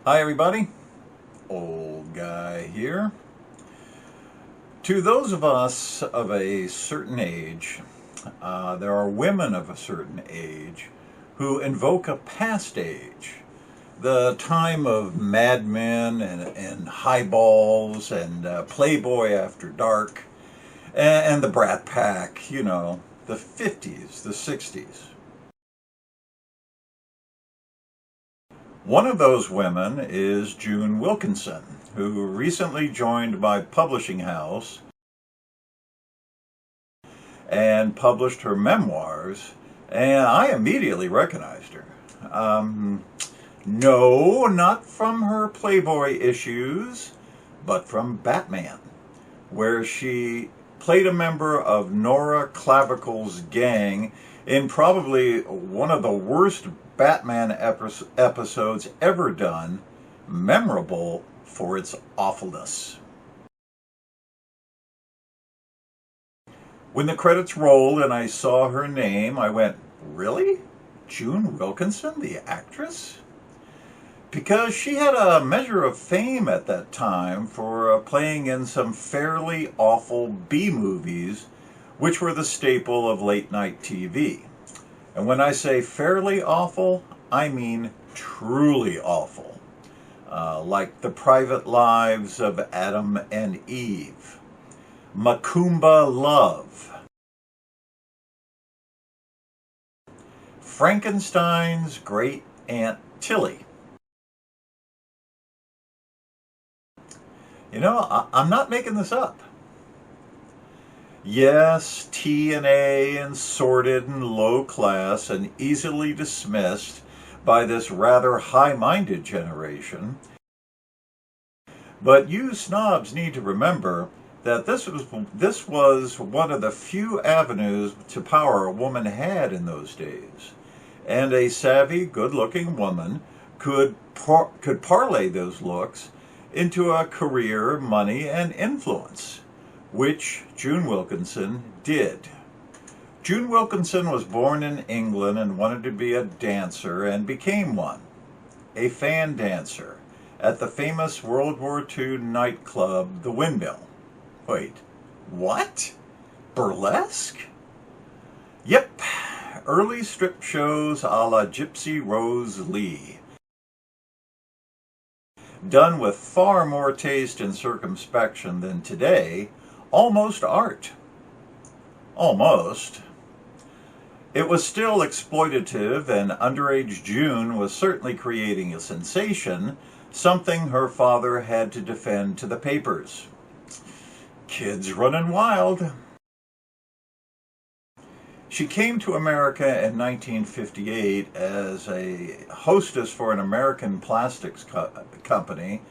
Hi everybody, old guy here. To those of us of a certain age, there are women of a certain age who invoke a past age. The time of Mad Men and highballs and Playboy After Dark and the Brat Pack, the 50s, the 60s. One of those women is June Wilkinson, who recently joined my publishing house and published her memoirs, and I immediately recognized her. No, not from her Playboy issues, but from Batman, where she played a member of Nora Clavicle's gang in probably one of the worst Batman episodes ever done, memorable for its awfulness. When the credits rolled and I saw her name, I went, really? June Wilkinson, the actress? Because she had a measure of fame at that time for playing in some fairly awful B-movies, which were the staple of late-night TV. And when I say fairly awful, I mean truly awful. Like The Private Lives of Adam and Eve, Macumba Love, Frankenstein's Great Aunt Tilly. I'm not making this up. Yes, T and A and sordid and low class and easily dismissed by this rather high-minded generation. But you snobs need to remember that this was one of the few avenues to power a woman had in those days. And a savvy, good-looking woman could parlay those looks into a career, money, and influence, which June Wilkinson did. June Wilkinson was born in England and wanted to be a dancer and became one, a fan dancer, at the famous World War II nightclub, the Windmill. Wait, what? Burlesque? Yep, early strip shows a la Gypsy Rose Lee, done with far more taste and circumspection than today, almost art. Almost. It was still exploitative, and underage June was certainly creating a sensation, something her father had to defend to the papers. Kids running wild. She came to America in 1958 as a hostess for an American plastics company,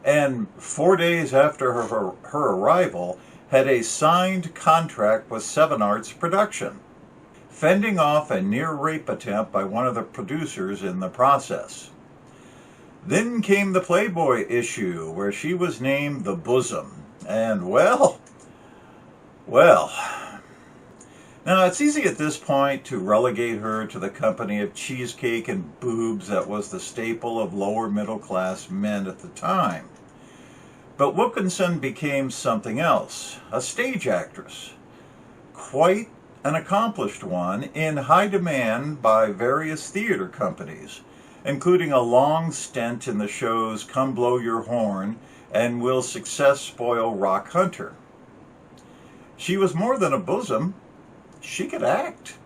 and 4 days after her arrival had a signed contract with Seven Arts Production, fending off a near-rape attempt by one of the producers in the process. Then came the Playboy issue, where she was named the Bosom, and well... Now, it's easy at this point to relegate her to the company of cheesecake and boobs that was the staple of lower middle-class men at the time. But Wilkinson became something else, a stage actress. Quite an accomplished one, in high demand by various theater companies, including a long stint in the shows Come Blow Your Horn and Will Success Spoil Rock Hunter. She was more than a bosom. She could act.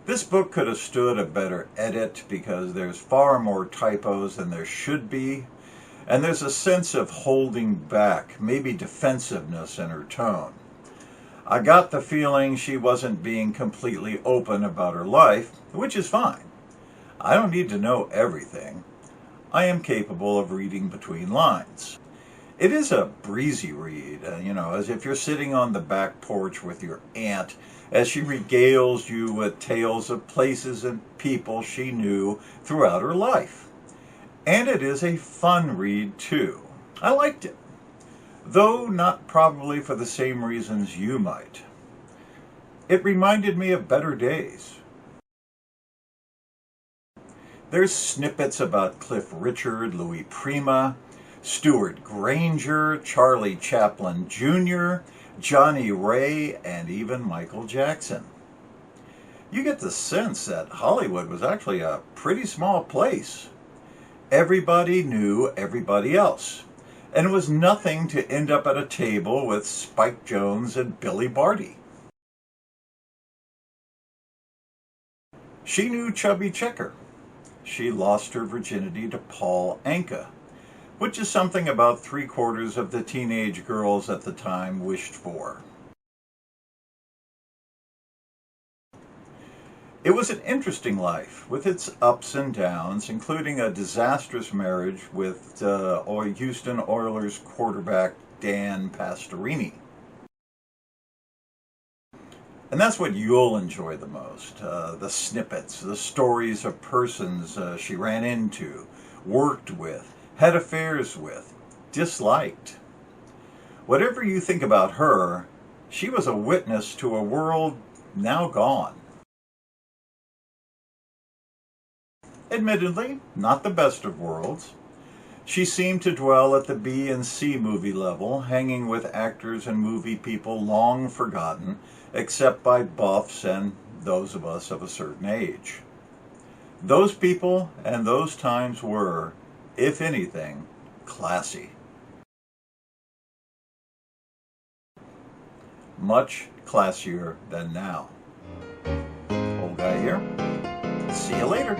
This book could have stood a better edit because there's far more typos than there should be, and there's a sense of holding back, maybe defensiveness in her tone. I got the feeling she wasn't being completely open about her life, which is fine. I don't need to know everything. I am capable of reading between lines. It is a breezy read, as if you're sitting on the back porch with your aunt as she regales you with tales of places and people she knew throughout her life. And it is a fun read, too. I liked it, though not probably for the same reasons you might. It reminded me of better days. There's snippets about Cliff Richard, Louis Prima, Stuart Granger, Charlie Chaplin Jr., Johnny Ray, and even Michael Jackson. You get the sense that Hollywood was actually a pretty small place. Everybody knew everybody else, and it was nothing to end up at a table with Spike Jones and Billy Barty. She knew Chubby Checker. She lost her virginity to Paul Anka, which is something about 3/4 of the teenage girls at the time wished for. It was an interesting life, with its ups and downs, including a disastrous marriage with Houston Oilers quarterback Dan Pastorini. And that's what you'll enjoy the most, the snippets, the stories of persons she ran into, worked with, had affairs with, disliked. Whatever you think about her, she was a witness to a world now gone. Admittedly, not the best of worlds. She seemed to dwell at the B and C movie level, hanging with actors and movie people long forgotten, except by buffs and those of us of a certain age. Those people and those times were, if anything, classy. Much classier than now. Old guy here. See you later.